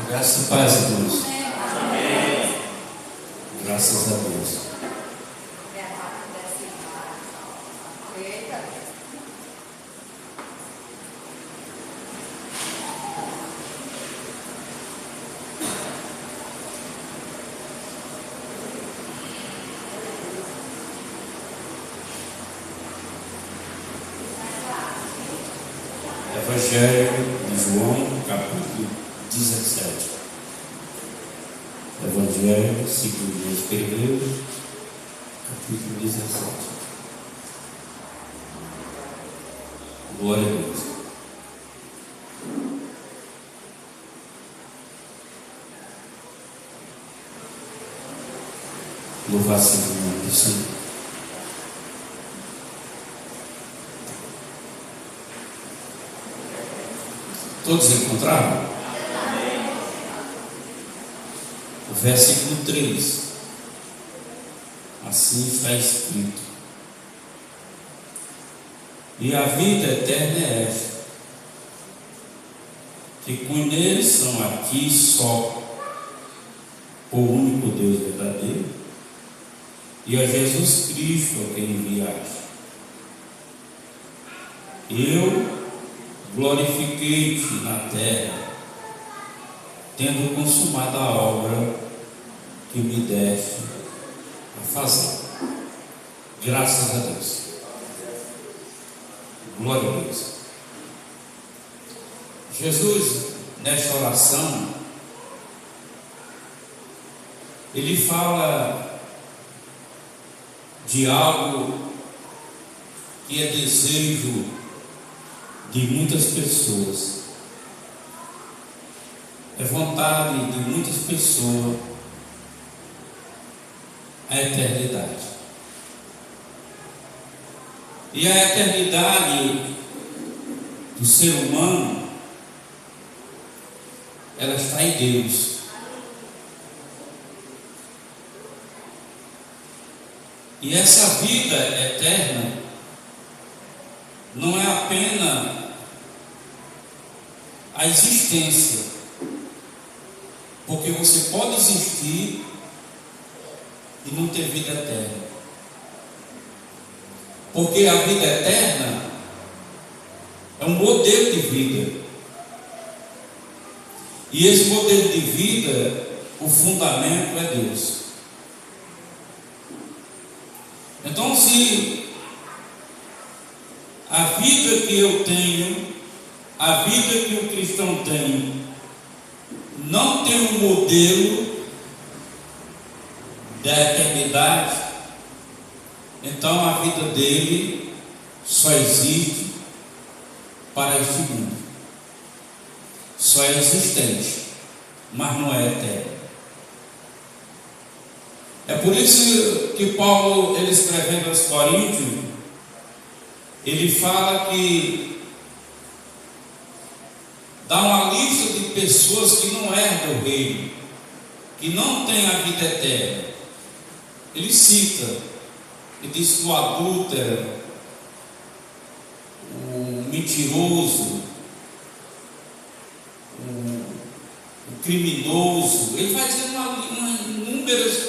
Graças e paz, irmãos. Graças a Deus. Evangelho de João, capítulo 17. Evangelho segundo ele escreveu, capítulo 17. Glória a Deus. Louvado seja o nome do Senhor. Todos encontraram? O versículo 3. Assim está escrito: e a vida eterna é esta, que conheçam a Ti só, o único Deus verdadeiro, e a Jesus Cristo a quem enviaste. Eu glorifiquei-te na terra, tendo consumado a obra que me deste a fazer. Graças a Deus. Glória a Deus. Jesus, nesta oração, ele fala de algo que é desejo de muitas pessoas, é vontade de muitas pessoas, a eternidade. E a eternidade do ser humano, ela está em Deus. E essa vida eterna não é apenas a existência, porque você pode existir e não ter vida eterna, porque a vida eterna é um modelo de vida, e esse modelo de vida, o fundamento é Deus. Então, se a vida que eu tenho, a vida que o cristão tem, não tem um modelo da eternidade, então a vida dele só existe para este mundo, só é existente, mas não é eterno. É por isso que Paulo, ele escrevendo aos Coríntios, ele fala que dá uma lista de pessoas que não herdam o reino, que não têm a vida eterna. Ele cita, ele diz que o adúltero, o mentiroso, o criminoso, ele vai dizer inúmeras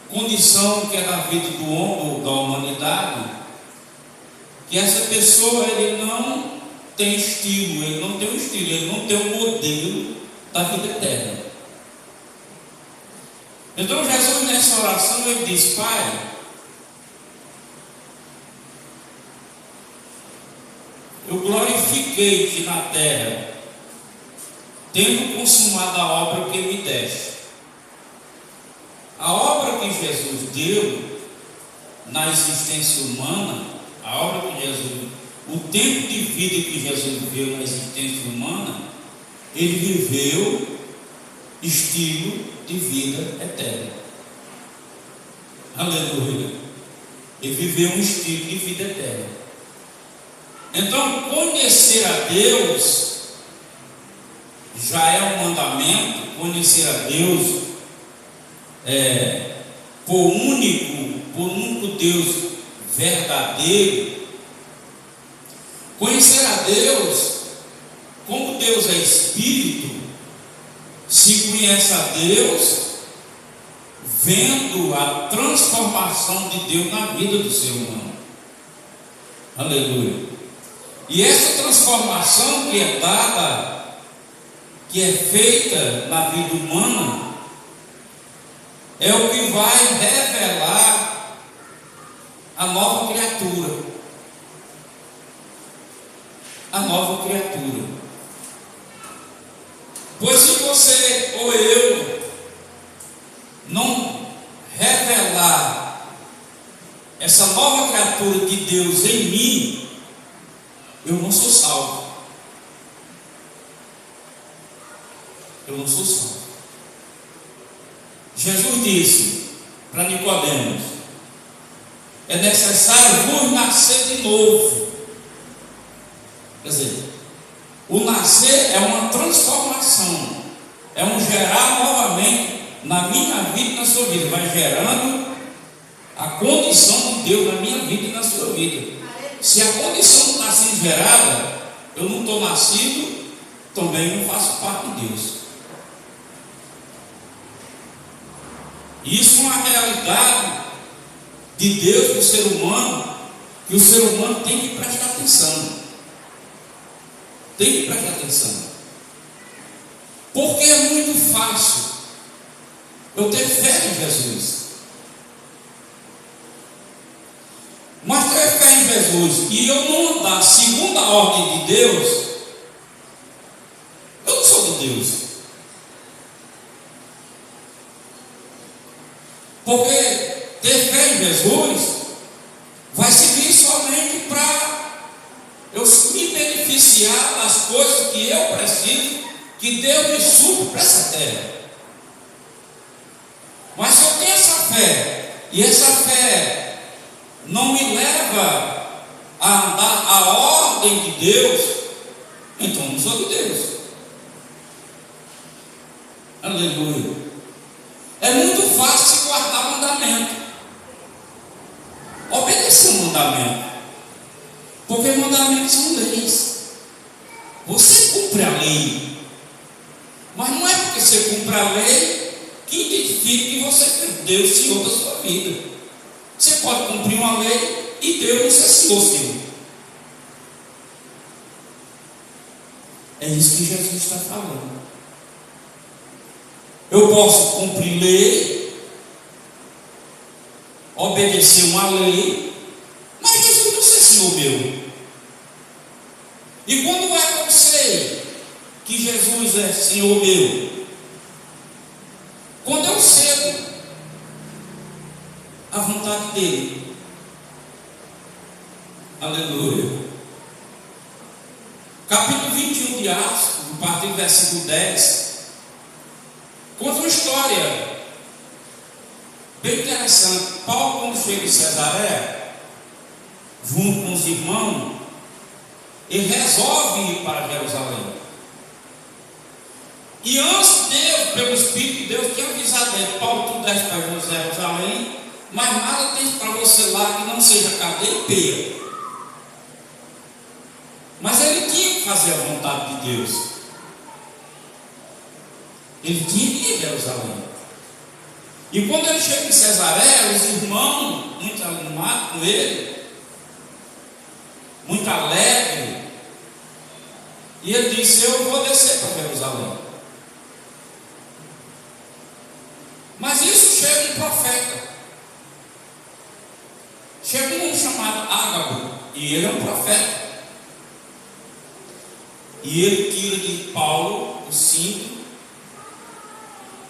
condições que é da vida do homem ou da humanidade, que essa pessoa ele não tem estilo, ele não tem um estilo, ele não tem um modelo da vida eterna. Então Jesus nessa oração ele diz: Pai, eu glorifiquei-te na terra, tendo consumado a obra que me deste. A obra que Jesus deu na existência humana, a obra que Jesus, o tempo de vida que Jesus viveu na existência humana, ele viveu estilo de vida eterna. Aleluia. Ele viveu um estilo de vida eterna. Então, conhecer a Deus já é um mandamento. Conhecer a Deus por único Deus verdadeiro. Conhecer a Deus, como Deus é Espírito, se conhece a Deus vendo a transformação de Deus na vida do ser humano. Aleluia. E essa transformação que é dada, que é feita na vida humana, é o que vai revelar a nova criatura. A nova criatura. Pois se você ou eu não revelar essa nova criatura de Deus em mim, eu não sou salvo. Eu não sou salvo. Jesus disse para Nicodemos: é necessário vos nascer de novo. Quer dizer, o nascer é uma transformação, é um gerar novamente na minha vida e na sua vida. Vai gerando a condição de Deus na minha vida e na sua vida. Se a condição não está sendo gerada, eu não estou nascido, também não faço parte de Deus. Isso é uma realidade de Deus para o ser humano, que o ser humano tem que prestar atenção. Tem que prestar atenção. Porque é muito fácil eu ter fé em Jesus. Mas ter fé em Jesus e eu não andar segundo a ordem de Deus, eu não sou de Deus. Porque ter fé em Jesus vai servir somente para eu me beneficiar das coisas que eu preciso, que Deus me supre para essa terra. Mas se eu tenho essa fé, e essa fé não me leva a andar a ordem de Deus, então não sou de Deus. Aleluia. É muito fácil se guardar mandamento, obedecer o mandamento, porque mandamentos são leis. Você cumpre a lei, mas não é porque você cumpre a lei que identifica que você é Deus Senhor da sua vida. Você pode cumprir uma lei e Deus não ser Senhor. É isso que Jesus está falando. Eu posso cumprir lei, obedecer uma lei, mas Jesus não ser Senhor meu. E quando é que eu sei que Jesus é Senhor meu? Quando eu cedo a vontade dele. Aleluia. Capítulo 21 de Atos, a partir do versículo 10, conta uma história bem interessante. Paulo, quando chega em Cesareia, junto com os irmãos, ele resolve ir para Jerusalém. E antes Deus, pelo Espírito de Deus, tinha avisado ele: Paulo, tu desce para Jerusalém, mas nada tem para você lá que não seja cadeia e peia. Mas ele tinha que fazer a vontade de Deus. Ele tinha que ir a Jerusalém. E quando ele chega em Cesareia, os irmãos, muito animados com ele, muito alegre, e ele disse: eu vou descer para Jerusalém. Mas isso chega um profeta. Chega um chamado Ágabo, e ele é um profeta. E ele tira de Paulo o cinto,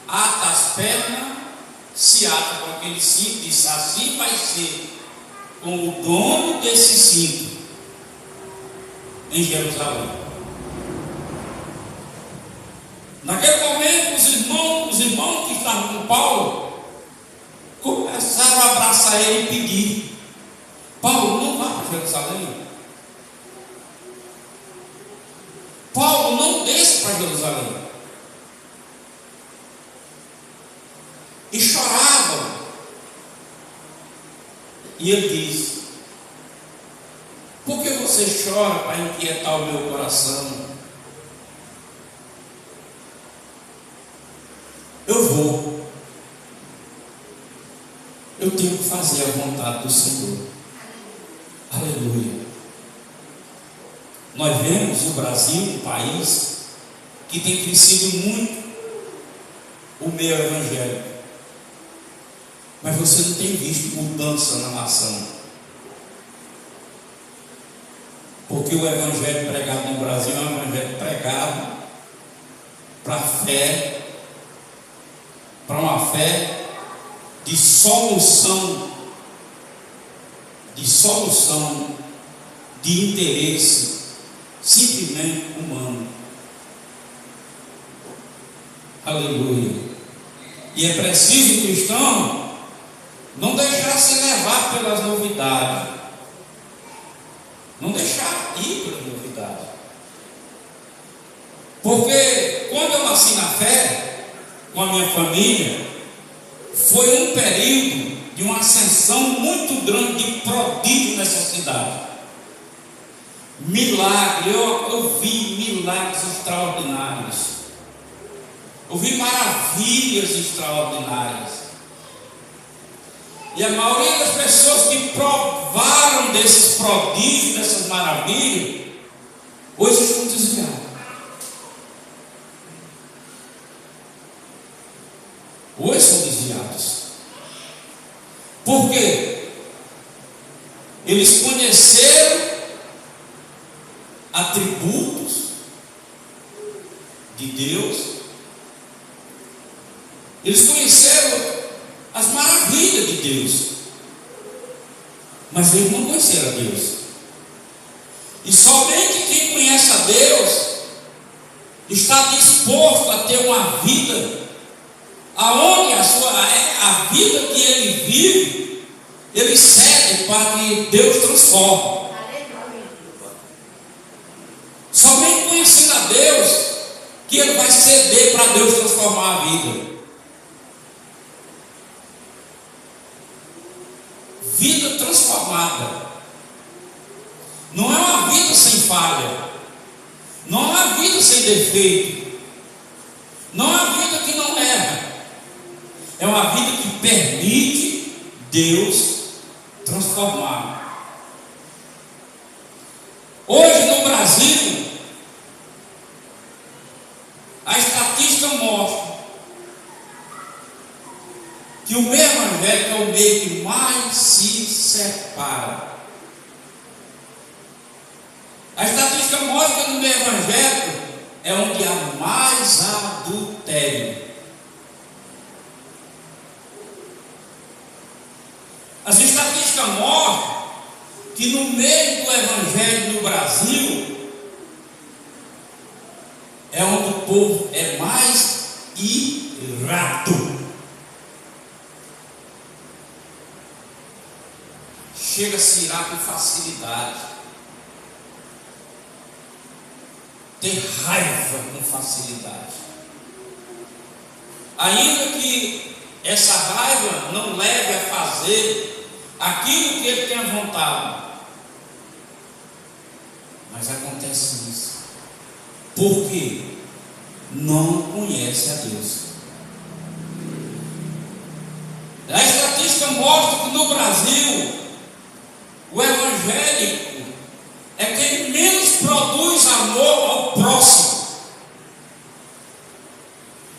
ata as pernas, se ata com aquele cinto, diz: assim vai ser com o dono desse cinto em Jerusalém. Naquele momento, os irmãos que estavam com Paulo começaram a abraçar ele e pedir: Paulo, não vá para Jerusalém. Paulo, não desce para Jerusalém. E choravam. E ele diz: por que você chora para inquietar o meu coração? eu tenho que fazer a vontade do Senhor. Aleluia. Nós vemos o Brasil, um país que tem crescido muito o meio evangélico, mas você não tem visto mudança na nação, porque o evangelho pregado no Brasil é um evangelho pregado para fé, para uma fé de solução de interesse simplesmente humano. Aleluia. E é preciso o cristão não deixar se levar pelas novidades, não deixar ir pelas novidades, porque quando eu nasci na fé com a minha família, foi um período de uma ascensão muito grande de prodígio nessa cidade. Milagre, eu vi milagres extraordinários, eu vi maravilhas extraordinárias. E a maioria das pessoas que provaram desses prodígios, dessas maravilhas, hoje estão desviadas. Hoje são desviados. Por quê? Eles conheceram atributos de Deus, eles conheceram as maravilhas de Deus, mas eles não conheceram a Deus. E somente quem conhece a Deus está disposto a ter uma vida aonde a vida que ele vive, ele cede para que Deus transforme. Somente conhecendo a Deus que ele vai ceder para Deus transformar a vida. Vida transformada não é uma vida sem falha, não é uma vida sem defeito, não é uma vida que não erra, é uma vida que permite Deus transformar. Hoje no Brasil, a estatística mostra que o meio evangélico é o meio que mais se separa. A estatística mostra que no meio evangélico é onde há mais adultério. As estatísticas mostram que no meio do evangelho no Brasil é onde o povo é mais irado. Chega a se irar com facilidade, ter raiva com facilidade, ainda que essa raiva não leve a fazer aquilo que ele tem vontade, mas acontece isso, porque não conhece a Deus. A estatística mostra que no Brasil o evangélico é quem menos produz amor ao próximo.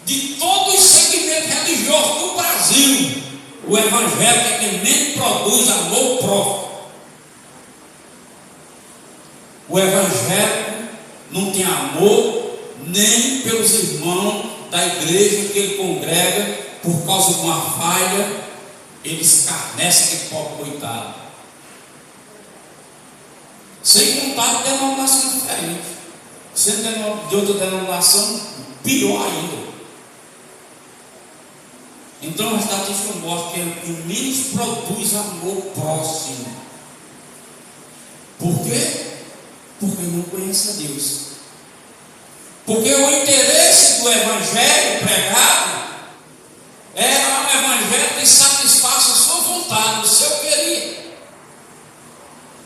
De todos os segmentos religiosos do Brasil, o evangélico é quem menos produz amor ao próximo. O evangélico não tem amor nem pelos irmãos da igreja que ele congrega. Por causa de uma falha, ele escarnece aquele pobre coitado. Sem contar de denominação diferente. Sendo de outra denominação, pior ainda. Então a estatística mostra que é o que menos produz amor próximo. Por quê? Porque não conhece a Deus. Porque o interesse do evangelho pregado é um evangelho que satisfaça a sua vontade, o seu querer.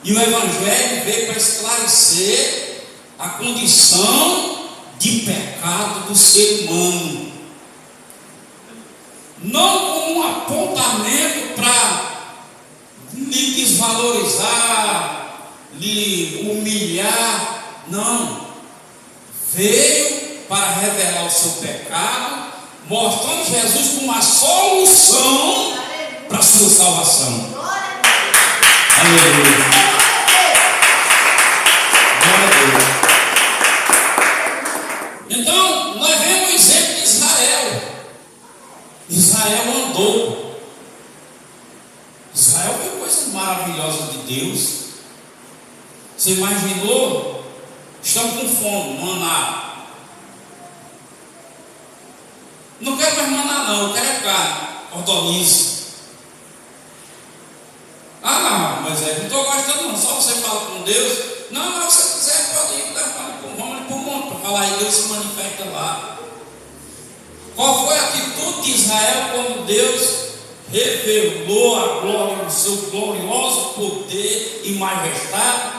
E o evangelho veio para esclarecer a condição de pecado do ser humano, não como um apontamento para para lhe desvalorizar, lhe humilhar. Não. Veio para revelar o seu pecado, mostrando Jesus como a solução para a sua salvação. Aleluia. Glória a Deus. Então, nós vemos o exemplo de Israel. Israel andou. Israel foi coisa maravilhosa de Deus. Você imaginou? Estão com fome, maná. Não quero mais maná não, eu quero é carne, hortaliça. Ah, mas não estou gostando não, só você fala com Deus. Não, mas se você quiser pode ir, vamos para o monte para falar e Deus se manifesta lá. Qual foi a atitude de Israel quando Deus revelou a glória, o seu glorioso poder e majestade,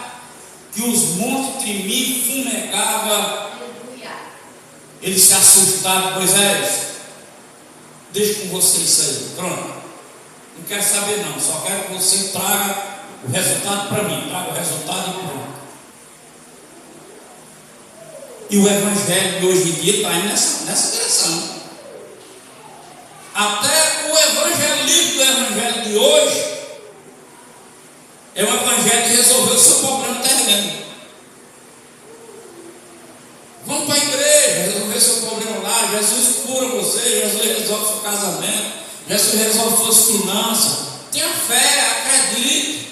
que os montes tremiam, fumegavam? Eles se assustaram. Moisés, deixa com você isso aí, pronto, não quero saber não, só quero que você traga o resultado para mim, traga o resultado e pronto. E o evangelho de hoje em dia está indo nessa direção. Até o evangelismo do evangelho de hoje é um evangelho que resolveu o seu problema terreno. Vamos para a igreja, resolver seu problema lá. Jesus cura você, Jesus resolve seu casamento, Jesus resolve suas finanças. Tenha fé, acredite.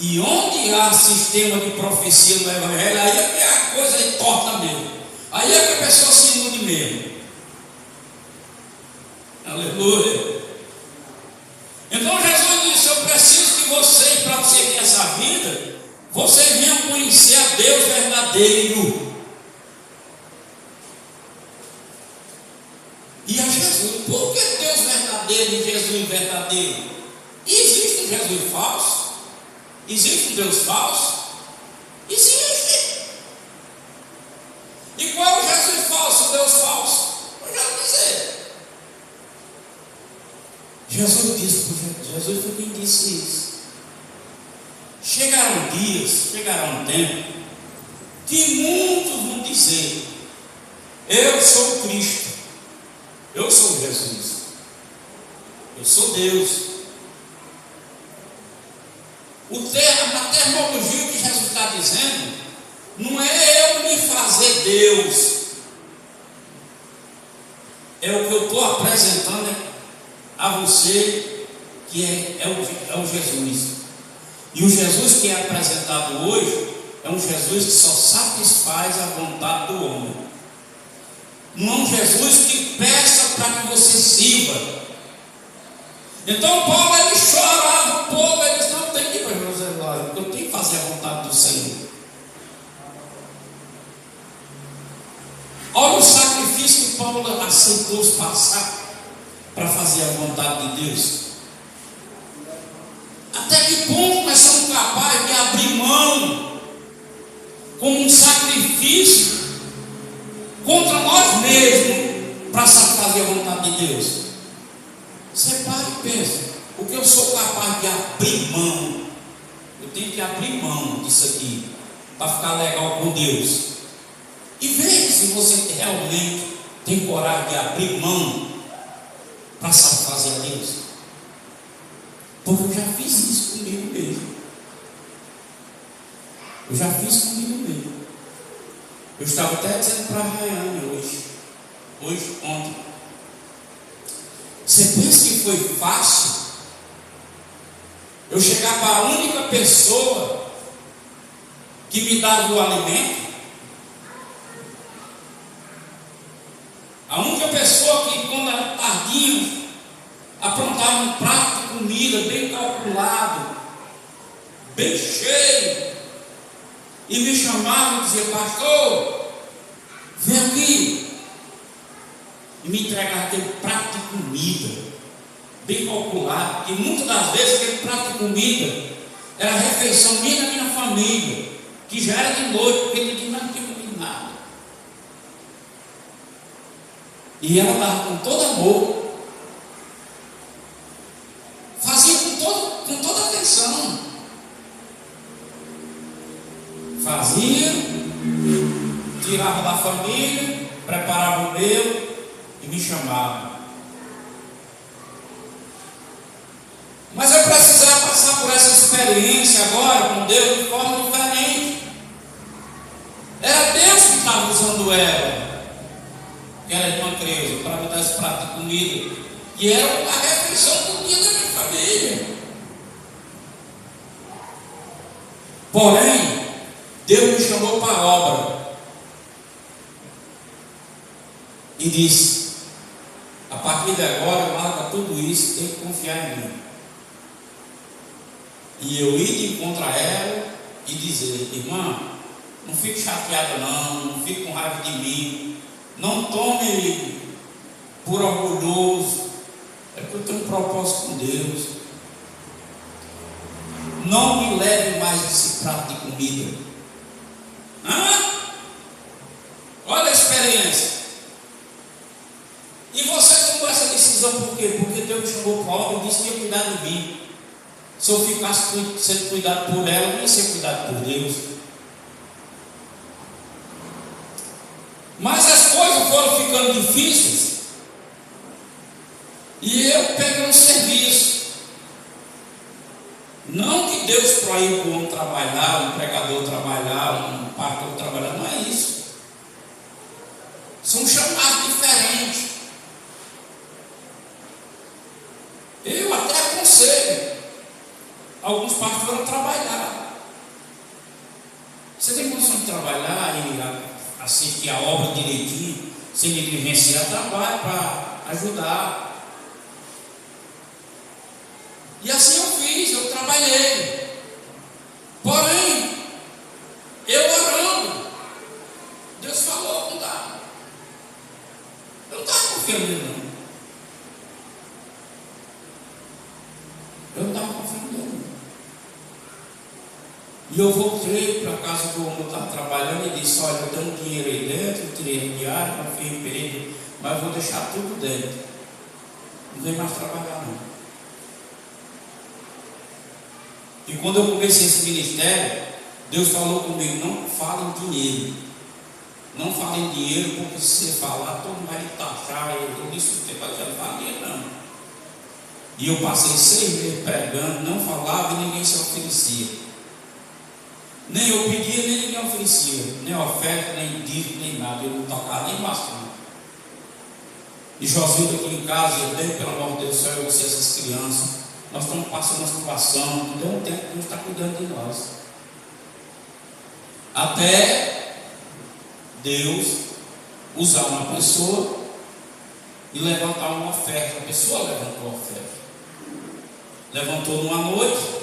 E onde há sistema de profecia no evangelho, aí é que a coisa torta mesmo. Aí é que a pessoa se ilude mesmo. Aleluia. Então Jesus disse: eu preciso que vocês, para você ter essa vida, vocês venham conhecer a Deus verdadeiro. E a Jesus. Por que Deus verdadeiro e Jesus verdadeiro? Existe um Jesus falso? Existe um Deus falso? Existe. E qual é o Jesus falso, o Deus falso? Eu já vou dizer. Jesus foi quem disse isso. Chegarão dias, chegará um tempo que muitos vão dizer: eu sou o Cristo, eu sou Jesus, eu sou Deus. A terminologia que Jesus está dizendo não é eu me fazer Deus, é o que eu estou apresentando a você, que é o Jesus. E o Jesus que é apresentado hoje é um Jesus que só satisfaz a vontade do homem. Não é um Jesus que peça para que você sirva. Então Paulo, ele chorava, o povo, eles não têm que ir para Jerusalém, porque eu tenho que fazer a vontade do Senhor. Olha o sacrifício que Paulo aceitou passar para fazer a vontade de Deus. Até que ponto nós somos capazes de abrir mão como um sacrifício contra nós mesmos para fazer a vontade de Deus? Você para e pensa: o que eu sou capaz de abrir mão? Eu tenho que abrir mão disso aqui para ficar legal com Deus. E veja se você realmente tem coragem de abrir mão para satisfazer a Deus. Porque eu já fiz isso comigo mesmo. Eu já fiz comigo mesmo. Eu estava até dizendo para a Rayane ontem. Você pensa que foi fácil eu chegar para a única pessoa que me dava o alimento? A única pessoa que, quando era tardinho, aprontava um prato de comida bem calculado, bem cheio, e me chamava e dizia: pastor, vem aqui, e me entregava aquele prato de comida bem calculado. E muitas das vezes aquele prato de comida era a refeição minha e da minha família, que já era de noite, porque não tinha comido nada. E ela dava com todo amor. fazia, tirava da família, preparava o meu e me chamava. Mas eu precisava passar por essa experiência agora com Deus de forma diferente. Era Deus que estava usando ela, que era a irmã Creuza, para me dar esse prato de comida, que era a refeição do dia da minha família. Porém, Deus me chamou para a obra e disse: a partir de agora, larga tudo isso, tem que confiar em mim. E eu ir de encontro a ela e dizer: irmã, não fique chateada não fique com raiva de mim, não tome por orgulhoso, é porque eu tenho um propósito com Deus. Não me leve mais esse prato de comida. Olha a experiência. E você tomou essa decisão por quê? Porque Deus me chamou para a obra e disse que ia cuidar de mim. Se eu ficasse sendo cuidado por ela, eu não ia ser cuidado por Deus. Mas as coisas foram ficando difíceis e eu peguei um serviço. Não que Deus proíba o homem trabalhar, o empregador trabalhar, um pastor trabalhar, não é isso. São chamados diferentes. Eu até aconselho alguns pastores a trabalhar. Você tem condição de trabalhar e assistir a obra direitinho, sem negligenciar trabalho para ajudar. E assim eu fiz, eu trabalhei. Porém, eu orando, Deus falou, não dá. Eu não estava confiando nele, não. Eu não estava confiando nele. E eu voltei para a casa do homem que estava trabalhando e disse: olha, eu tenho dinheiro aí dentro, eu tirei diário, não fiz emprego, mas eu vou deixar tudo dentro. Não vem mais trabalhar não. E quando eu comecei esse ministério, Deus falou comigo: não fala em dinheiro. Não fala em dinheiro, porque se você falar, todo mundo vai lhe taxar. Eu disse: você vai falar dinheiro não. E eu passei 6 meses pregando, não falava e ninguém se oferecia. Nem eu pedia, nem ninguém oferecia. Nem oferta, nem dízimo, nem nada. Eu não tocava nem bastante. E Josildo aqui em casa, eu dei, pelo amor de Deus, só eu você, essas crianças. Nós estamos passando uma situação, não deu um tempo que Deus está cuidando de nós. Até Deus usar uma pessoa e levantar uma oferta. A pessoa levantou a oferta. Levantou numa noite.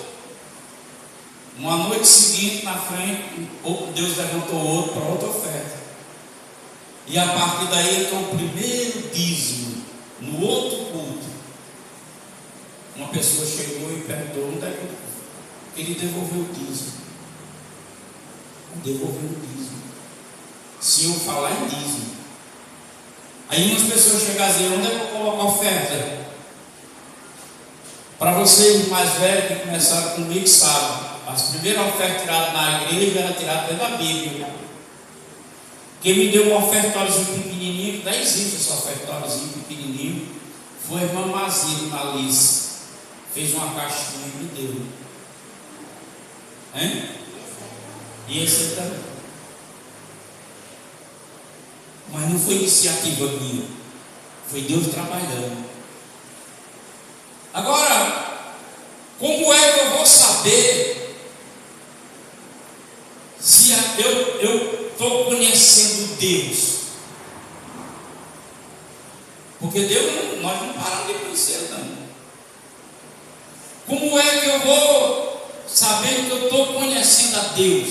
Uma noite seguinte, na frente, Deus levantou outro para outra oferta. E a partir daí entrou o primeiro dízimo no outro culto. Uma pessoa chegou e perguntou: onde é que ele devolveu o dízimo? Devolveu o dízimo. Se eu falar em dízimo. Aí umas pessoas chegam a dizer: onde é que eu coloco a oferta? Para vocês mais velhos que começaram comigo, sabem, as primeiras ofertas tiradas na igreja eram tiradas dentro da Bíblia. Quem me deu um ofertóriozinho pequenininho, que não existe esse ofertóriozinho pequenininho, foi a irmã Mazine, na Alice. Fez uma caixinha e me deu. Hein? E esse também. Mas não foi iniciativa minha. Foi Deus trabalhando. Agora, como é que eu vou saber se eu estou conhecendo Deus? Porque Deus, nós não paramos de conhecer não. Como é que eu vou saber que eu estou conhecendo a Deus?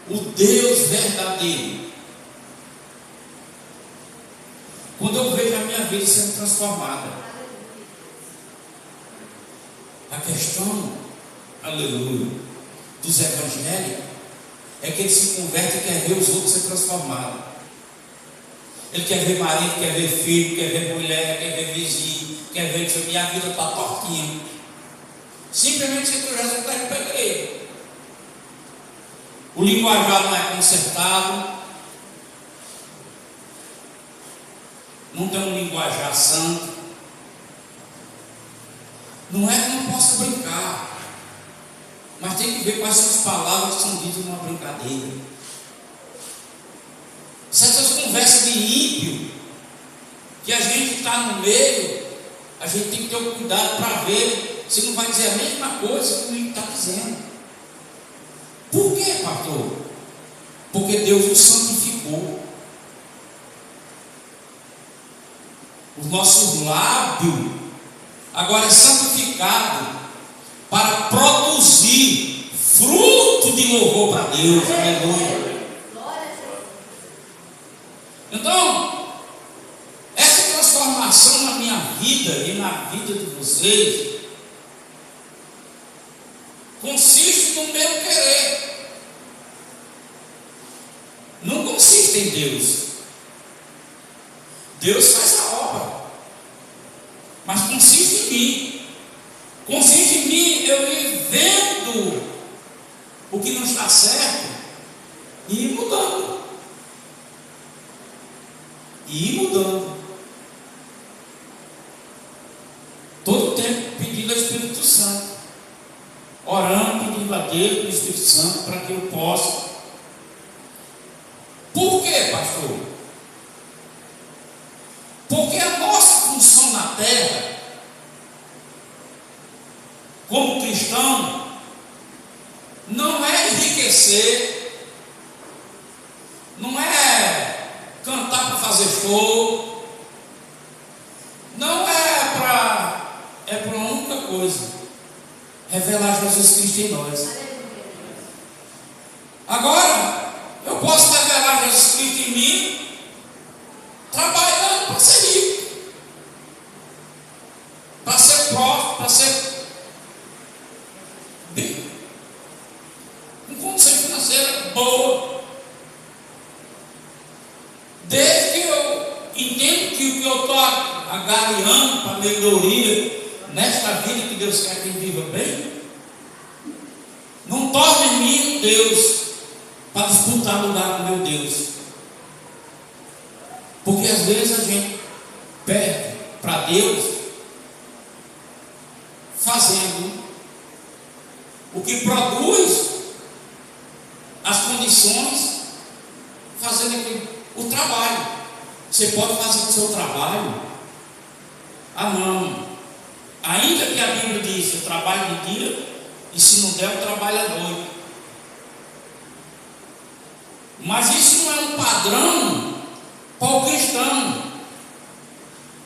O Deus verdadeiro. Quando eu vejo a minha vida sendo transformada. A questão, aleluia, dos evangélicos é que ele se converte e quer ver os outros ser transformados. Ele quer ver marido, quer ver filho, quer ver mulher, quer ver vizinho, quer ver que minha vida está tortinha. Simplesmente se tu já está indo para a igreja. o linguajar não é consertado, não tem um linguajar santo. Não é que não possa brincar, mas tem que ver quais são as palavras que são ditas numa brincadeira. Certas conversas de ímpio, que a gente está no meio, a gente tem que ter um cuidado para ver se não vai dizer a mesma coisa que o ímpio está dizendo. Por quê, pastor? Porque Deus o santificou. Os nossos lábios agora é santificado para produzir fruto de louvor para Deus. Aleluia. Então, essa transformação na minha vida e na vida de vocês consiste no meu querer, não consiste em Deus. Deus faz a obra, mas consiste em mim. Consiste em mim eu ir vendo o que não está certo e ir mudando. E ir mudando. Todo o tempo pedindo ao Espírito Santo, orando, pedindo a Deus, ao Espírito Santo, para que eu possa. Por quê, pastor? Porque a nossa função na terra, como cristão, não é enriquecer, não é cantar para fazer show, não é para uma única coisa: revelar Jesus Cristo em nós. Agora, eu posso revelar Jesus Cristo em mim trabalhando para ser rico, para ser próspero, para ser bem, com condição financeira boa, desde que eu entendo que o que eu estou agariando para a melhoria nesta vida que Deus quer que viva bem, não torne em mim um Deus para disputar lugar com meu Deus. Porque às vezes a gente perde para Deus fazendo o que produz as condições, fazendo o trabalho. Você pode fazer o seu trabalho. Ah, não. Ainda que a Bíblia diz: eu trabalho de dia, e se não der, eu trabalho à noite. Mas isso não é um padrão para o cristão.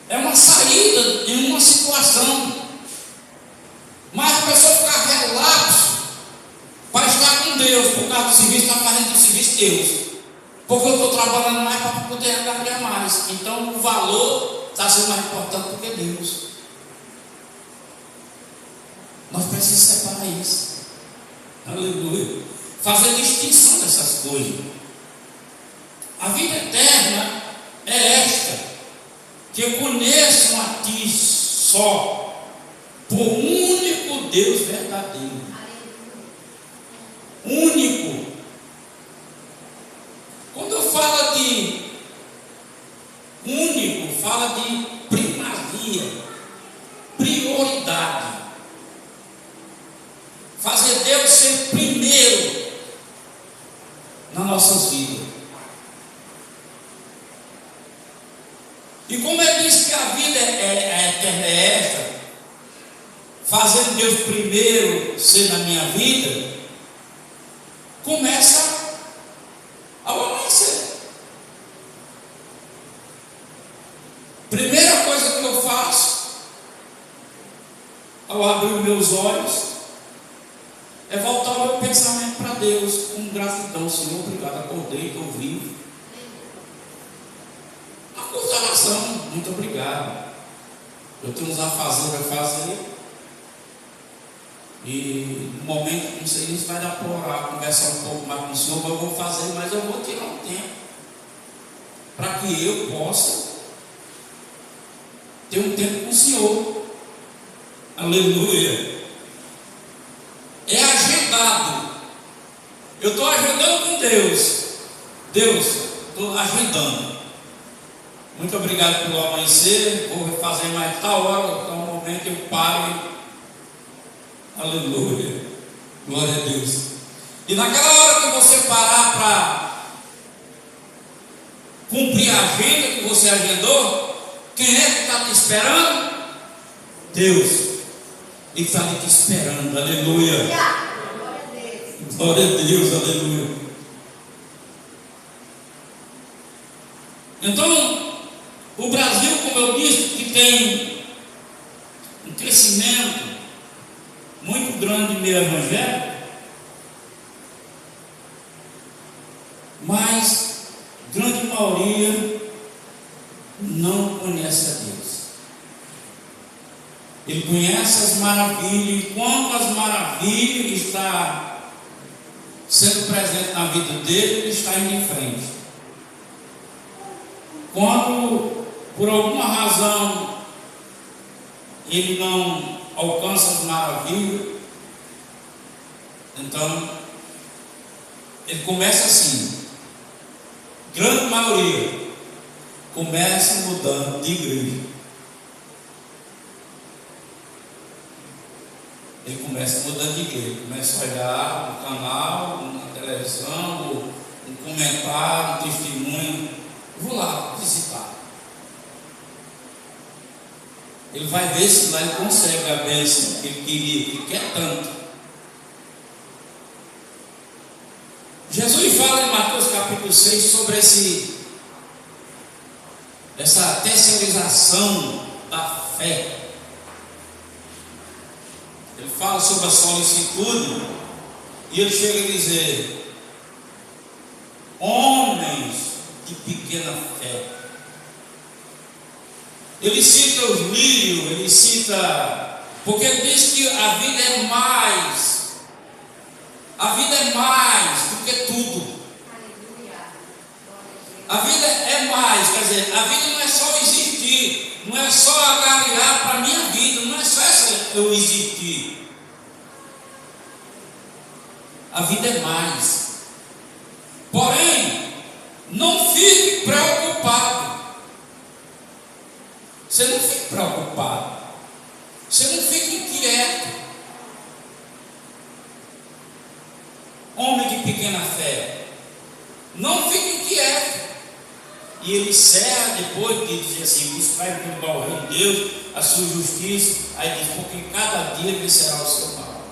É uma saída em uma situação. Mas a pessoa ficar relapso para estar com Deus, por causa do serviço, está fazendo o serviço de Deus. Porque eu estou trabalhando mais para poder ganhar mais. Então o valor está sendo mais importante do que Deus. Nós precisamos separar isso. Aleluia. Fazer distinção dessas coisas. A vida eterna é esta: que eu conheço a Ti só, por único Deus verdadeiro. Único. Quando eu falo de único, fala de primazia, prioridade. Fazer Deus ser primeiro nas nossas vidas. E como ele disse que a vida eterna é esta, fazendo Deus primeiro ser na minha vida, começa ao amanhecer. Primeira coisa que eu faço ao abrir os meus olhos é voltar o meu pensamento para Deus com gratidão. Senhor, obrigado, acordei, estou vivo. Uma constelação, muito obrigado. Eu tenho uns afazeres a fazer, e no momento, não sei se vai dar para orar, conversar um pouco mais com o Senhor, mas eu vou fazer, mas eu vou tirar um tempo para que eu possa ter um tempo com o Senhor. Aleluia. É agendado. Eu estou agendando Deus. Deus, estou agendando. Muito obrigado pelo amanhecer. Vou fazer mais tal hora, tal momento eu paro. Aleluia. Glória a Deus. E naquela hora que você parar para cumprir a agenda que você agendou, quem é que está te esperando? Deus. Ele está ali te esperando. Aleluia. Glória a Deus. Aleluia. Então, o Brasil, como eu disse, que tem um crescimento muito grande no meio evangélico, mas grande maioria não conhece a Deus. Ele conhece as maravilhas, e quando as maravilhas estão sendo presentes na vida dele, ele está indo em frente. Quando, por alguma razão, ele não alcança as maravilhas, então, ele começa assim. Grande maioria começa mudando de igreja. Ele começa mudando de igreja, começa a olhar no canal, na televisão, um comentário, um testemunho. Vou lá visitar. Ele vai ver se lá ele consegue a bênção que ele queria, que ele quer tanto. Jesus fala em Mateus capítulo 6 sobre essa terceirização da fé. Ele fala sobre a solicitude e ele chega a dizer: homens de pequena fé. Ele cita os lírios, ele cita, porque ele diz que a vida é mais do que tudo. A vida é mais, quer dizer, a vida não é só existir, não é só agarrar para a minha vida, não é só eu existir. A vida é mais. Porém, não fique preocupado. Você não fique preocupado. Você não fique inquieto. Homem de pequena fé, não fique inquieto. E ele encerra depois de dizer assim: buscar em primeiro lugar o reino de Deus, a sua justiça. Aí diz: porque cada dia ele será o seu mal.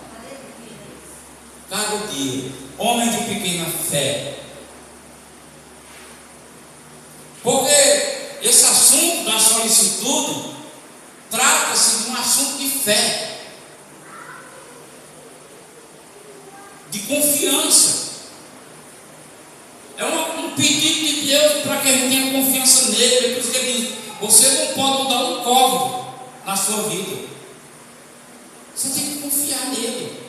Cada dia. Homem de pequena fé. Porque esse assunto da solicitude trata-se de um assunto de fé, de confiança. É um pedido de Deus para que a gente tenha confiança nele. Por isso que ele diz: você não pode mudar um código na sua vida. Você tem que confiar nele.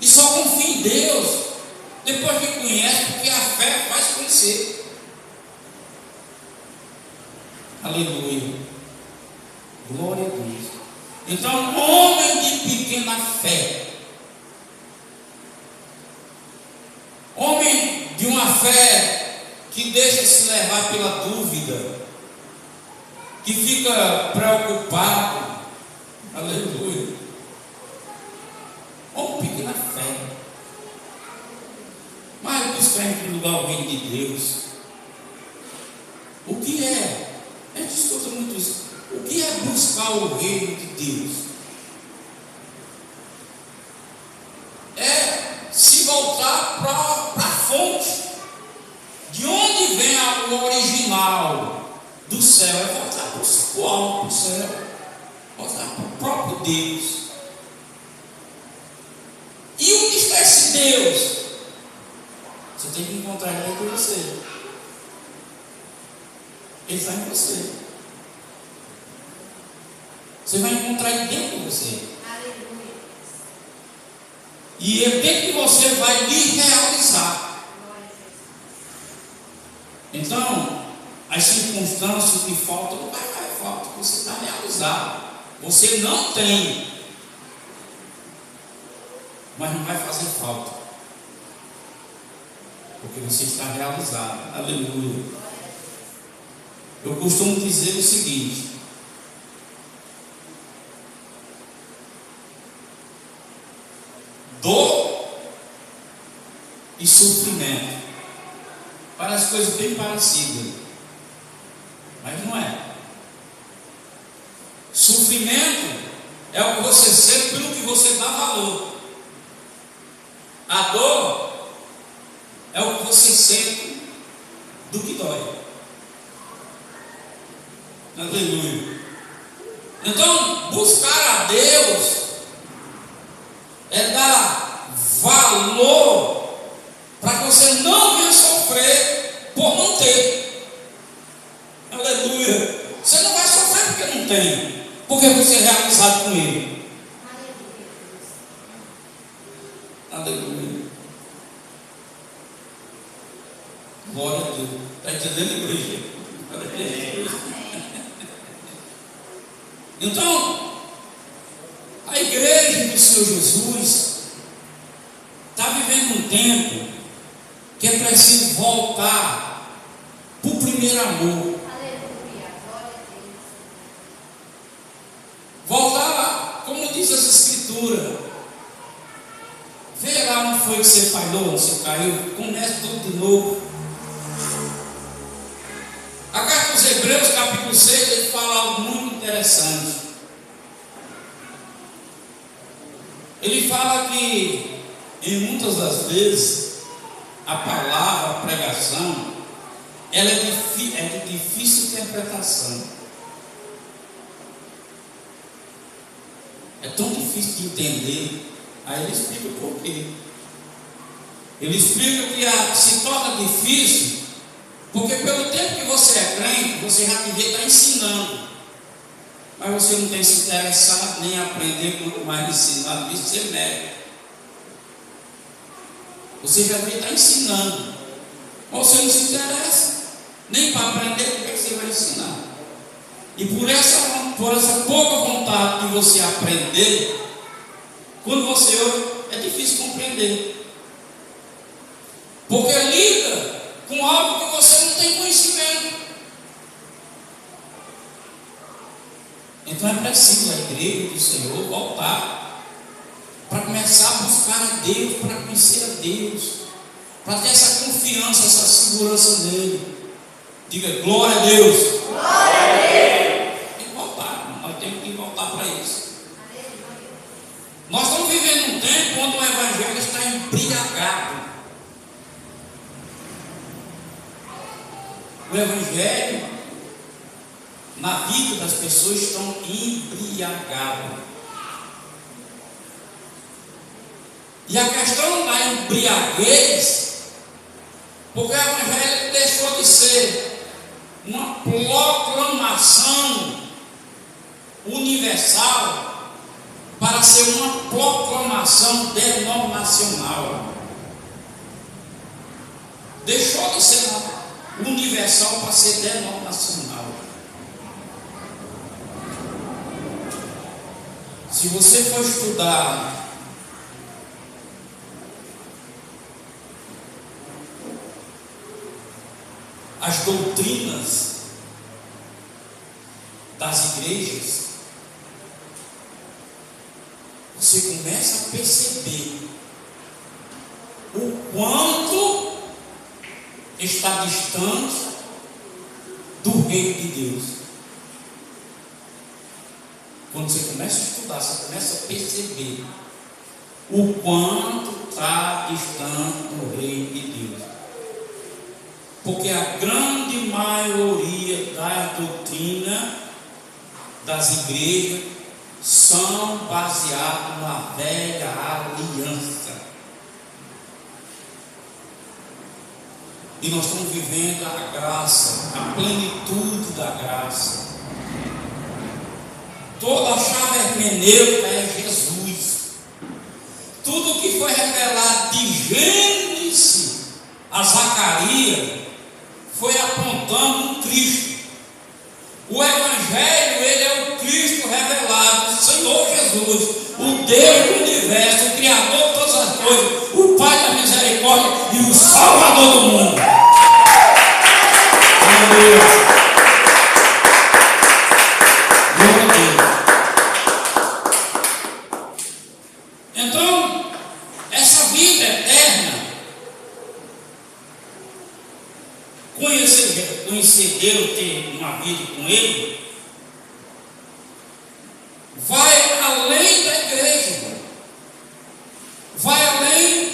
E só confia em Deus depois que conhece, porque a fé faz conhecer. Aleluia. Glória a Deus. Então, homem de pequena fé, homem de uma fé que deixa se levar pela dúvida, que fica preocupado. Aleluia. Homem de pequena fé. Mas buscar em primeiro lugar o reino de Deus. O que é? A gente escuta muito isso. O que é buscar o reino de Deus? É se voltar para a fonte. De onde vem o original do céu? É voltar para o alto, para o céu. Voltar para o próprio Deus. E onde está esse Deus? Você tem que encontrar ele dentro de você. Ele está em você. Você vai encontrar ele dentro de você. Aleluia. E ele dentro de você vai lhe realizar. Então, as circunstâncias que faltam não vai falta. Você está realizado. Você não tem, mas não vai fazer falta. porque você está realizado. Aleluia. Eu costumo dizer o seguinte: dor e sofrimento, parece coisas bem parecidas, mas não é. Sofrimento é o que você sente pelo que você dá valor. A dor é o que você sente do que dói. Aleluia. Então, buscar a Deus é dar valor para que você não venha sofrer por não ter. Aleluia. Você não vai sofrer porque não tem, porque você é realizado com Ele. Aleluia. Glória a Deus. Está entendendo, igreja? Então, a igreja do Senhor Jesus está vivendo um tempo que é preciso voltar para o primeiro amor. Voltar lá, como diz essa escritura. Vê lá onde foi que você falhou, onde você caiu. Começa tudo de novo. A carta dos Hebreus, capítulo 6, ele fala algo muito interessante. Ele fala que, em muitas das vezes, a palavra, a pregação, ela é de difícil interpretação. É tão difícil de entender. Aí ele explica o porquê. Ele explica que se torna difícil porque pelo tempo que você é crente, você já devia estar ensinando, mas você não tem se interessado nem aprender, quanto mais ensinado, isso você nega. Você já devia estar ensinando, mas você não se interessa nem para aprender, como é que você vai ensinar? E por essa pouca vontade de você aprender, quando você ouve, é difícil compreender, porque lida com algo que você não tem conhecimento. Então é preciso a igreja do Senhor voltar para começar a buscar a Deus, para conhecer a Deus, para ter essa confiança, essa segurança nele. Diga glória a Deus. Glória a Deus. Tem que voltar, nós temos que voltar para isso. Nós estamos vivendo um tempo onde o evangelho está embriagado. O evangelho na vida das pessoas estão embriagadas. E a questão da embriaguez, porque o evangelho deixou de ser uma proclamação universal para ser uma proclamação denominacional. Deixou de ser universal para ser denominacional. Se você for estudar as doutrinas das igrejas, você começa a perceber o quanto está distante do reino de Deus. Quando você começa a estudar, você começa a perceber o quanto está distante do reino de Deus. Porque a grande maioria das doutrinas das igrejas são baseadas na velha aliança. E nós estamos vivendo a graça, a plenitude da graça. Toda a chave hermenêutica é Jesus. Tudo que foi revelado de Gênesis a Zacarias foi apontando um Cristo. O Evangelho, ele é o Cristo revelado, o Senhor Jesus, o Deus do universo, o Criador de todas as coisas, o Pai da misericórdia e o Salvador do mundo. Aleluia. Glória a Deus. Então, essa vida eterna, conhecer Deus, ter uma vida com Ele, vai além da igreja, vai além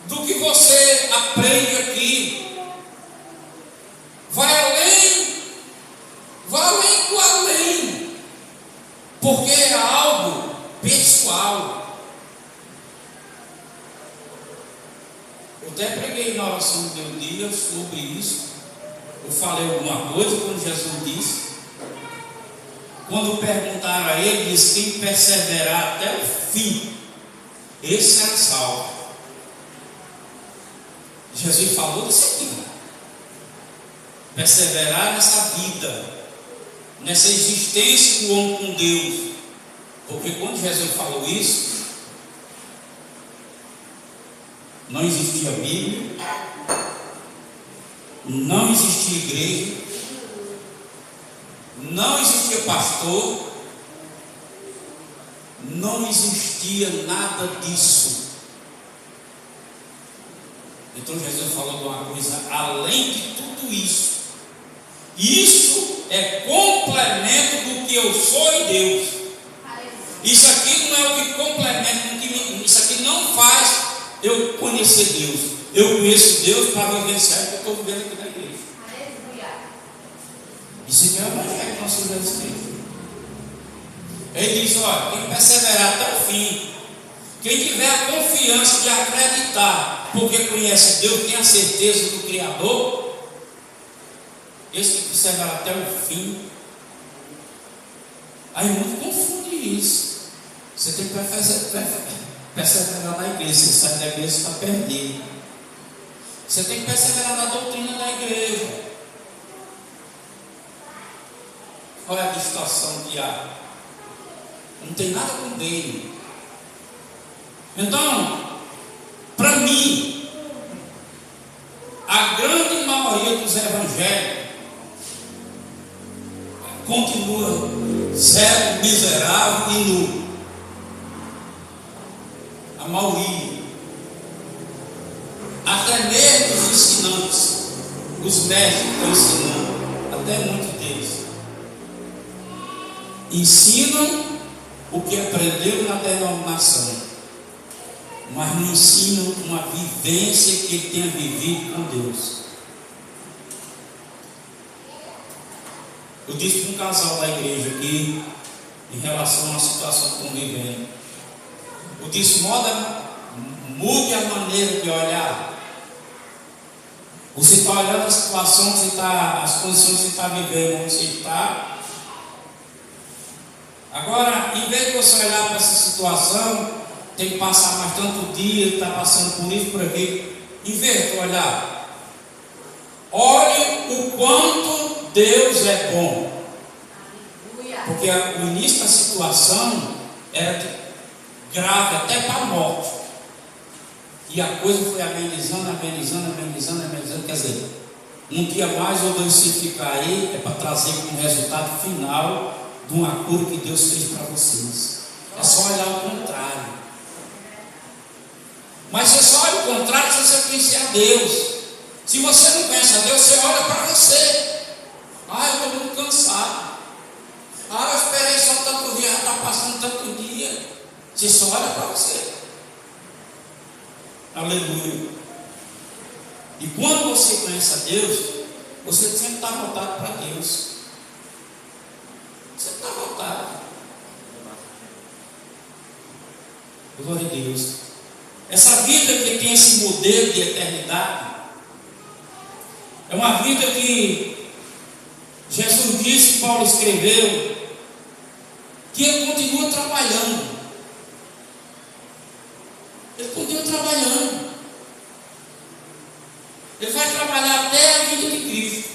do que você aprende aqui, vai além do além, porque é algo pessoal. Eu até preguei na oração de um dia sobre isso. Eu falei alguma coisa quando Jesus disse. Quando perguntaram a ele, disse: quem perseverar até o fim, esse será salvo. Jesus falou disso aqui. Perseverar nessa vida, nessa existência do homem com Deus. Porque quando Jesus falou isso, não existia Bíblia, não existia igreja, não existia pastor, não existia nada disso. Então Jesus falou de uma coisa além de tudo isso. Isso é complemento do que eu sou em Deus. Isso aqui não é o que complementa, isso aqui não faz eu conhecer Deus. Eu conheço Deus para vivenciar o que eu estou vivendo aqui na igreja. Isso aqui é o evangelho que nós vivemos aqui. Ele diz: olha, quem perseverar até o fim, quem tiver a confiança de acreditar, porque conhece Deus, tem a certeza do Criador, esse que perseverar até o fim. Aí o mundo confunde isso. Você tem que perseverar na igreja. Você sai da igreja, você está perdido. Você tem que perseverar na doutrina da igreja. Olha a distorção que há. Não tem nada com dele. Então, para mim, a grande maioria dos evangélicos continua cego, miserável e nu. A maioria. Até mesmo os ensinantes, os mestres que estão ensinando, até muitos deles ensinam o que aprendeu na denominação, mas não ensinam uma vivência que ele tenha vivido com Deus. Eu disse para um casal da igreja aqui, em relação a uma situação que estão vivendo, eu disse: mude a maneira de olhar. Você está olhando a situação que você está, as condições que você está vivendo, onde você está. Agora, em vez de você olhar para essa situação, tem que passar mais tanto dia, está passando por isso, por aqui. Em vez de olhar, olhe o quanto Deus é bom. Porque o início da situação era grave até para a morte. E a coisa foi amenizando. Quer dizer, um dia mais ou dois, se ficar aí, é para trazer como resultado final de uma cura que Deus fez para vocês. É só olhar o contrário. Mas você só olha o contrário se você conhecer a Deus. Se você não conhece a Deus, você olha para você. Eu estou muito cansado. Eu esperei só tanto dia, já está passando tanto dia. Você só olha para você. Aleluia. E quando você conhece a Deus, você sempre está voltado para Deus. Você está voltado. Glória a Deus. Essa vida que tem esse modelo de eternidade é uma vida que Jesus disse, Paulo escreveu, que ele continua trabalhando. Ele continua trabalhando. Ele vai trabalhar até a vida de Cristo.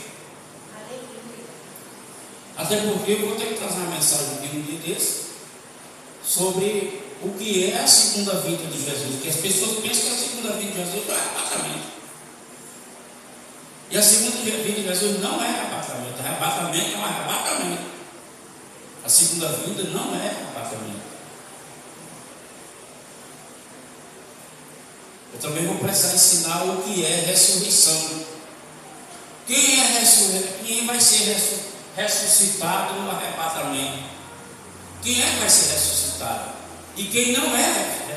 Até porque eu vou ter que trazer uma mensagem aqui no dia desse sobre o que é a segunda vinda de Jesus, porque as pessoas pensam que a segunda vinda de Jesus é arrebatamento. E a segunda vinda de Jesus não é arrebatamento. Arrebatamento é um arrebatamento. A segunda vinda não é arrebatamento. Eu também vou precisar ensinar o que é ressurreição. Quem é quem vai ser ressuscitado no arrebatamento? Quem é que vai ser ressuscitado? E quem não é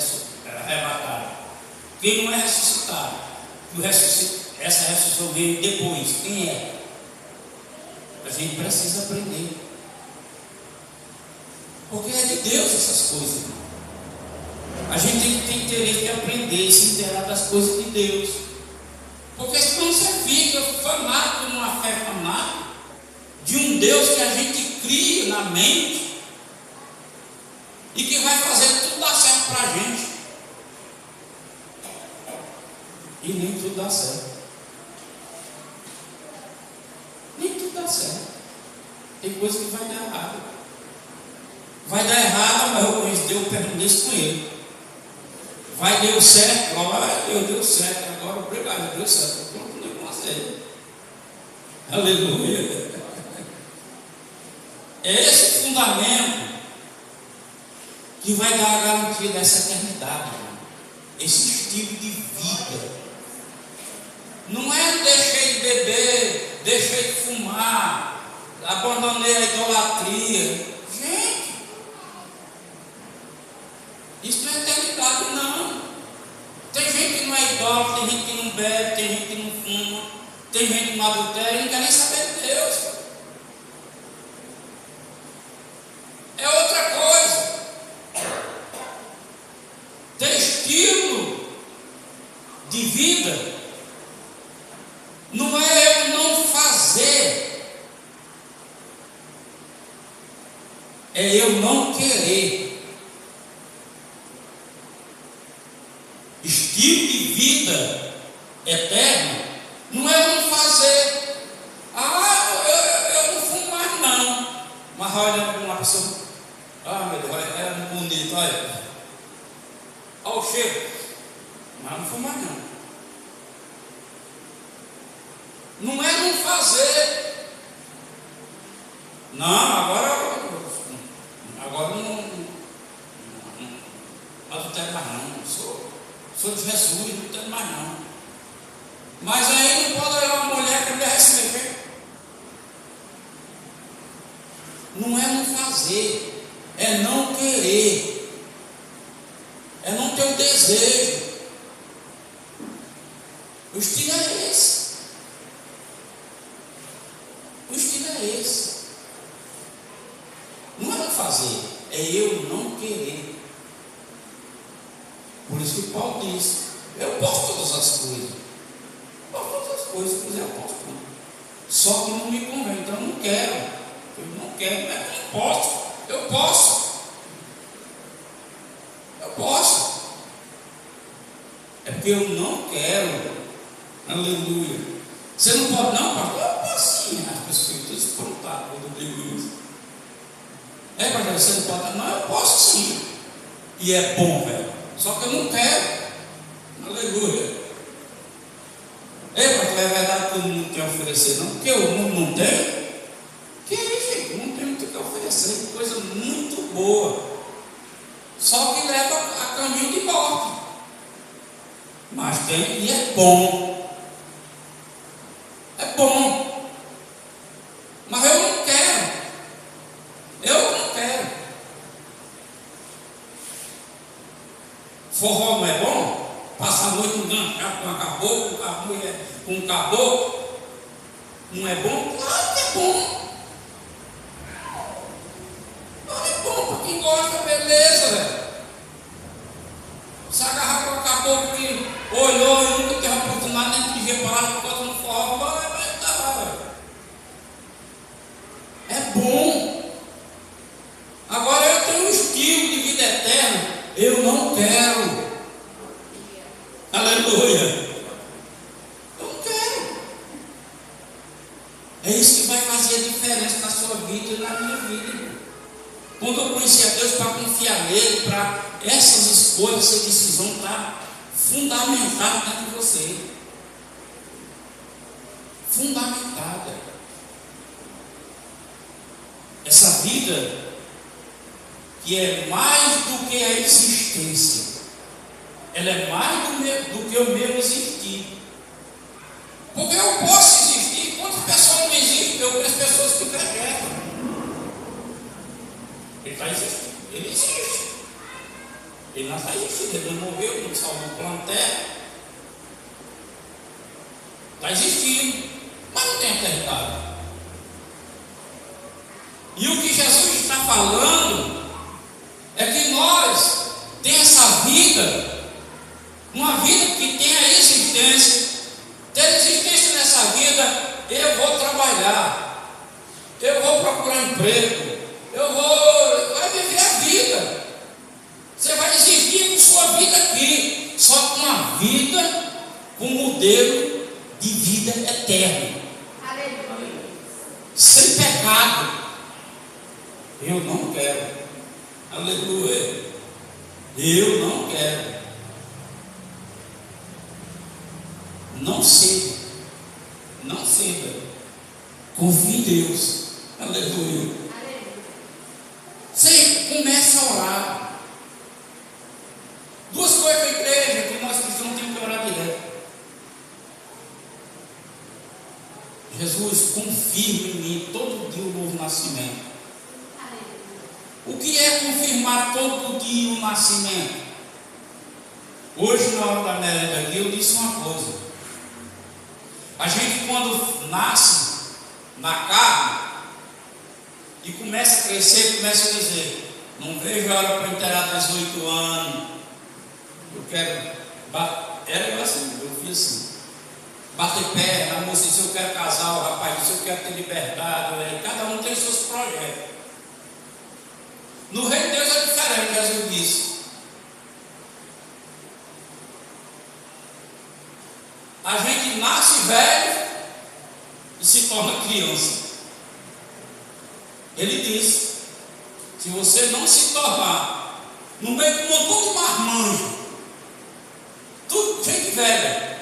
arrebatado? Quem não é ressuscitado? Essa ressurreição veio depois. Quem é? A gente precisa aprender. Porque é de Deus essas coisas. A gente tem que ter interesse de aprender e se inteirar das coisas de Deus. Porque senão você fica fanático numa fé fanática de um Deus que a gente cria na mente e que vai fazer tudo dar certo para a gente. E nem tudo dá certo. Nem tudo dá certo. Tem coisa que vai dar errado. Vai dar errado, mas eu conheço Deus, eu permaneço com Ele. Vai, deu certo, glória a Deus, deu certo. Agora, obrigado, deu certo. Eu continuo com você. Aleluia. É esse fundamento que vai dar a garantia dessa eternidade, irmão. Esse estilo de vida. Não é deixei de beber, deixei de fumar, abandonei a idolatria. Gente, isso não é eternidade, não. Tem gente que não é idólatra, tem gente que não bebe, tem gente que não fuma, tem gente que não adultera e não quer nem saber de Deus. É outra coisa. Tem estilo de vida. Não é eu não fazer, é eu não querer. Estilo de vida eterno não é eu não fazer. Eu não fumo mais não. Mas olha para uma pessoa, meu Deus, é muito bonito, olha o cheiro, mas não fumo mais não. Não é não fazer. Não, agora não adultero mais não. Sou de Jesus, não tenho mais não. Mas aí não pode olhar uma mulher que mulher se meter. Não é não fazer, é não querer, é não ter o desejo. O estilo é esse. O estilo é esse. Não é não fazer, é eu não querer. Por isso que Paulo diz: eu posso todas as coisas. Posso todas as coisas, mas eu posso tudo. Só que não me convém, então eu não quero. Eu não quero, mas eu não posso. Eu posso. Eu posso. É porque eu não quero. Aleluia. Você não pode, não, pastor? Eu posso sim. As pessoas ficam todas espantadas quando eu digo isso. Pastor, você não pode? Não, eu posso sim. E é bom, velho. Só que eu não quero. Aleluia. Pastor, é verdade que todo mundo quer oferecer, não? Porque o mundo não tem. Que isso, gente? Não tem muito o que oferecer. Coisa muito boa. Só que leva a caminho de morte. Mas tem, e é bom. É bom. Mas eu não quero. Eu não quero. Forró não é bom? Passa a noite enganchado com a caboclo, com um caboclo. Não é bom? Claro que é bom. Claro que é bom para quem gosta, beleza, velho. Se agarrar com o caboclo que olhou e nunca teve a oportunidade nem de reparar por causa do forró, vai estar lá, velho. É bom. Agora eu tenho um estilo de vida eterna. Eu não quero. Aleluia. Eu não quero. É isso que vai fazer a diferença na sua vida e na minha vida, irmão. Quando eu conheci a Deus para confiar nele, para essas escolhas, essa decisão estar fundamentada dentro de você. Fundamentada. Essa vida que é mais do que a existência, ela é mais do que o meu existir. Porque eu posso existir, quantas pessoas não existem? Eu conheço pessoas que vegetam. Ele está existindo, ele existe. Ele não está existindo, ele não morreu, não salvou o plano Terra. Está existindo, mas não tem eternidade. E o que Jesus está falando é que nós temos essa vida, uma vida que tem a existência. Ter existência nessa vida, eu vou trabalhar, eu vou procurar emprego, vai viver a vida. Você vai existir com sua vida aqui, só com uma vida com modelo de vida eterna. Aleluia. Sem pecado. Eu não quero. Aleluia. Eu não quero. Não ceda. Não ceda. Confie em Deus. Aleluia. Você começa a orar. Duas coisas para a igreja que nós cristãos temos que orar direto. Jesus, confirma em mim todo dia o novo nascimento. O que é confirmar todo dia o nascimento? Hoje, na hora da merenda aqui, eu disse uma coisa. A gente, quando nasce na carne e começa a crescer, começa a dizer: não vejo a hora para inteirar 18 anos. Eu quero. Era eu assim, eu fiz assim. Bater pé, a moça disse: eu quero casar, o rapaz disse: eu quero ter liberdade. Cada um tem seus projetos. No reino de Deus é diferente, Jesus disse. A gente nasce velho e se torna criança. Ele disse: se você não se tornar no meio de um montão de marmanjo, tudo gente velha,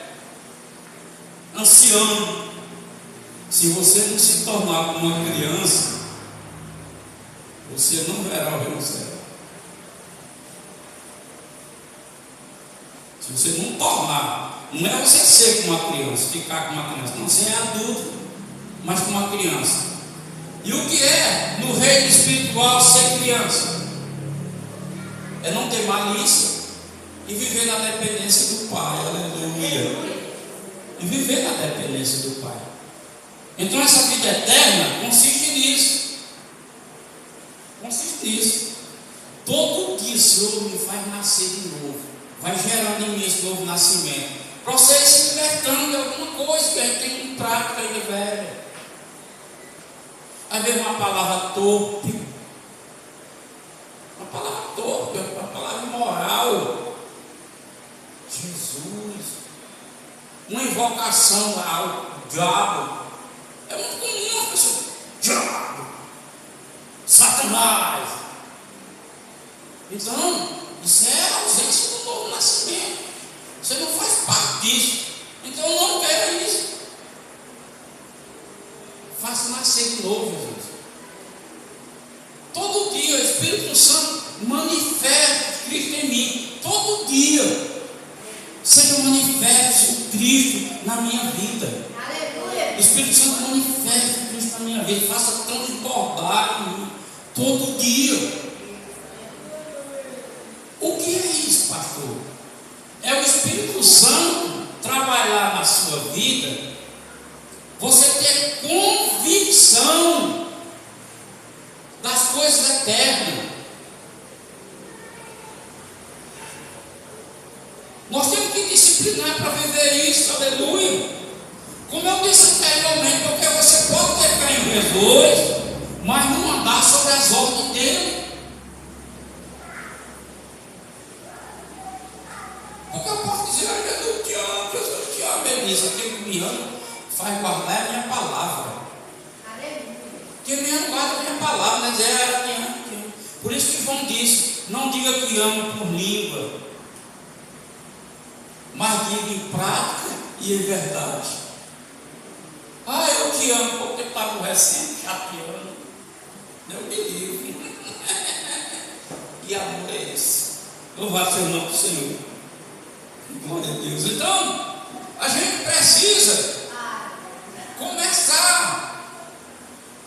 ancião, se você não se tornar como uma criança, você não verá o reino do céu. Se você não tornar, não é você ser como uma criança, ficar como uma criança, não, você é adulto, mas como uma criança. E o que é no reino espiritual ser criança? É não ter malícia e viver na dependência do Pai. Aleluia. E viver na dependência do Pai. Então essa vida eterna consiste nisso. Consiste nisso. Todo dia o Senhor me faz nascer de novo. Vai gerando em mim esse novo nascimento. Para você ir se libertando de alguma coisa que a gente tem em prática ainda velha. Às vezes uma palavra torpe. Uma palavra torpe, uma palavra imoral. Jesus. Uma invocação ao diabo. É muito comum uma pessoa. Diabo. Satanás. Então, isso é a ausência do novo nascimento. Você não faz parte disso. Então eu não quero isso. Faça nascer de novo, Jesus. Todo dia o Espírito Santo manifesta Cristo em mim. Todo dia. Seja manifeste o Cristo na minha vida. Aleluia. O Espírito Santo manifesta o Cristo na minha vida. Faça transbordar em mim. Todo dia. O que é isso, pastor? É o Espírito Santo trabalhar na sua vida, você ter convicção das coisas eternas. Nós temos que disciplinar para viver isso, aleluia. Como eu disse anteriormente, porque você pode ter fé em Jesus, mas não andar sobre as ordens dele. Porque eu posso dizer: Jesus te ama, Jesus te ama. Ele diz: aquele que me ama faz guardar a minha palavra. Aleluia. Quem me ama guarda a minha palavra, mas isso que João disse: não diga que ama por língua, mas diga em prática e em verdade. Eu te amo porque está aborrecendo, chateando. Eu me livre. Que amor é esse? Louvado seja o nome do Senhor. Glória a Deus. Então, a gente precisa começar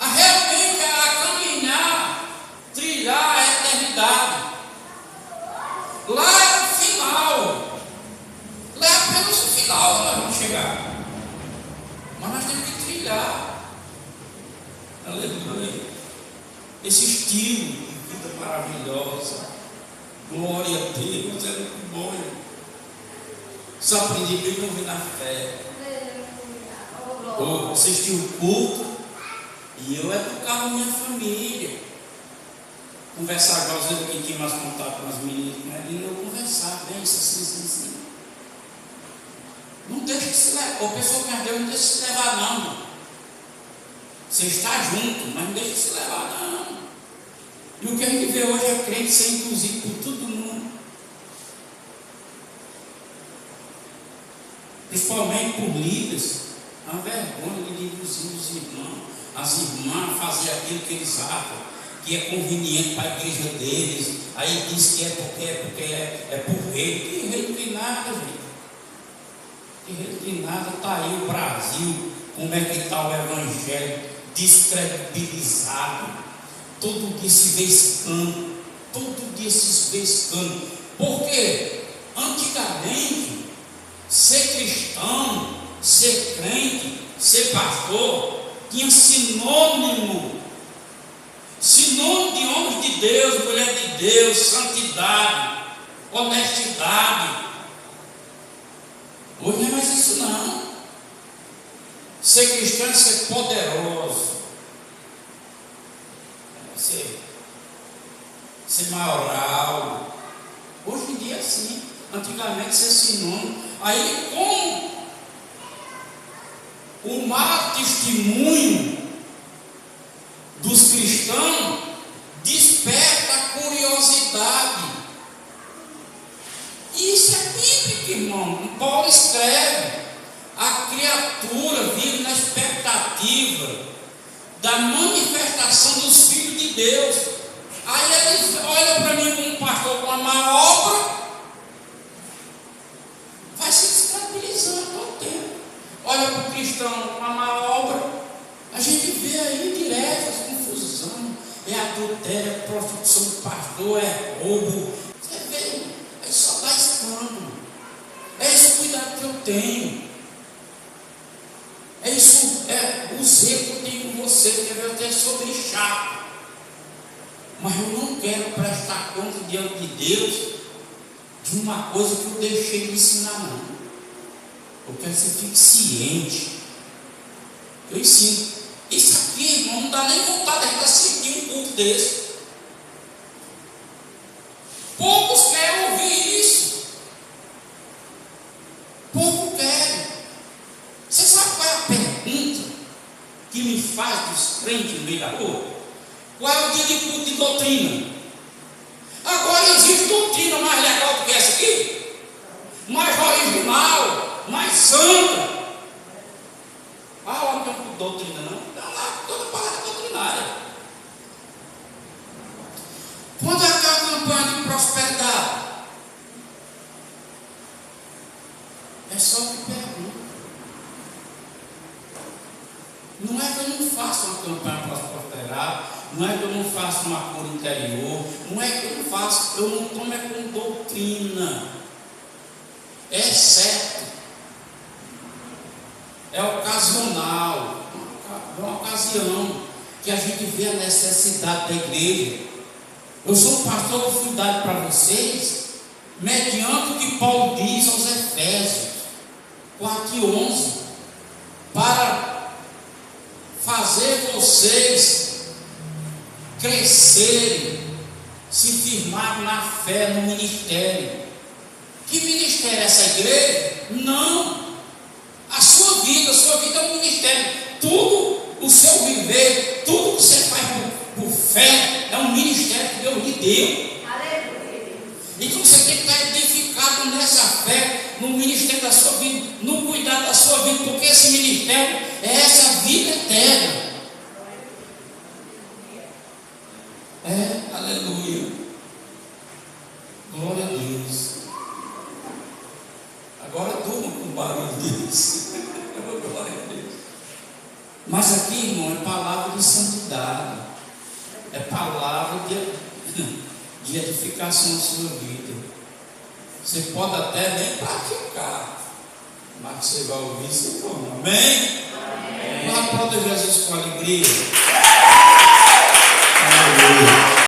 a realmente a caminhar, trilhar a eternidade. Lá é o final. Lá é apenas o final que nós vamos chegar. Mas nós temos que trilhar. Aleluia. Esse estilo de vida maravilhosa. Glória a Deus. É muito bom. Só aprendi bem a ouvir na fé. Assistir o culto e eu educava minha família. Conversar com as que tinha mais contato com as meninas, e eu conversar bem, assim. Não deixa de se levar. A pessoa que Deus não deixa de se levar, não. Você está junto, mas não deixa de se levar, não. E o que a gente vê hoje é crente ser inclusive por todo mundo. Principalmente por líderes. É uma vergonha de induzir os irmãos, as irmãs fazer aquilo que eles acham que é conveniente para a igreja deles. Aí diz que é por rei. Que rei não tem nada, gente. Que rei não tem nada. Está aí o Brasil. Como é que está o evangelho? Descredibilizado. Todo dia se vê escândalo. Todo dia se vê escândalo. Porque antigamente, ser cristão, ser crente, ser pastor, tinha sinônimo de homens de Deus, mulher de Deus, santidade, honestidade. Hoje não é mais isso, não. Ser cristão é ser poderoso, ser maioral. Hoje em dia é assim. Antigamente ser sinônimo. Aí, com o mau testemunho dos cristãos, desperta a curiosidade. Isso é bíblico, irmão. Paulo escreve: a criatura vive na expectativa da manifestação dos filhos de Deus. Aí eles olham para mim como um pastor com uma má obra, vai se descredibilizando todo o tempo. Olha para o cristão com uma má obra, a gente vê aí direto as confusão, é adultério, é prostituição do pastor, é roubo. Você vê, aí só dá escândalo. É esse cuidado que eu tenho. É isso, é o zelo que eu tenho com você, porque eu até sou bem chato. Mas eu não quero prestar conta diante de Deus de uma coisa que eu deixei de ensinar, não. Eu quero que você fique ciente. Eu ensino. Isso aqui, irmão, não dá nem vontade de assistir um culto desse. Poucos querem ouvir isso. Poucos querem. Você sabe qual é a pergunta que me faz dos crentes no meio da rua? Qual é o dia de culto de doutrina? Agora existe doutrina mais legal do que essa aqui? Mais original, mais santa. Lá não tem doutrina, não. Está lá toda palavra doutrinária. Quando é aquela campanha de prosperidade? É só que pergunta. Não é que eu não faço uma campanha para prosperar, não é que eu não faço uma cura interior, não é que eu não faço, eu não tomo com doutrina. É certo. É ocasional. É uma ocasião que a gente vê a necessidade da igreja. Eu sou um pastor que fui dado para vocês, mediante o que Paulo diz aos Efésios 4:11, para fazer vocês crescerem, se firmarem na fé no ministério. Que ministério é essa igreja? Não. A sua vida é um ministério. Tudo o seu viver, tudo que você faz por fé é um ministério que Deus lhe deu. Então você tem que estar edificado nessa fé, no ministério da sua vida, no cuidado da sua vida, porque esse ministério é essa vida eterna. Aleluia. Glória a Deus. Agora durma com o barulho disso. Glória a Deus. Mas aqui, irmão, é palavra de santidade. É palavra de edificação na sua vida. Você pode até nem praticar, mas você vai ouvir isso como. Amém? Amém. Aplauda Jesus com alegria. Aleluia.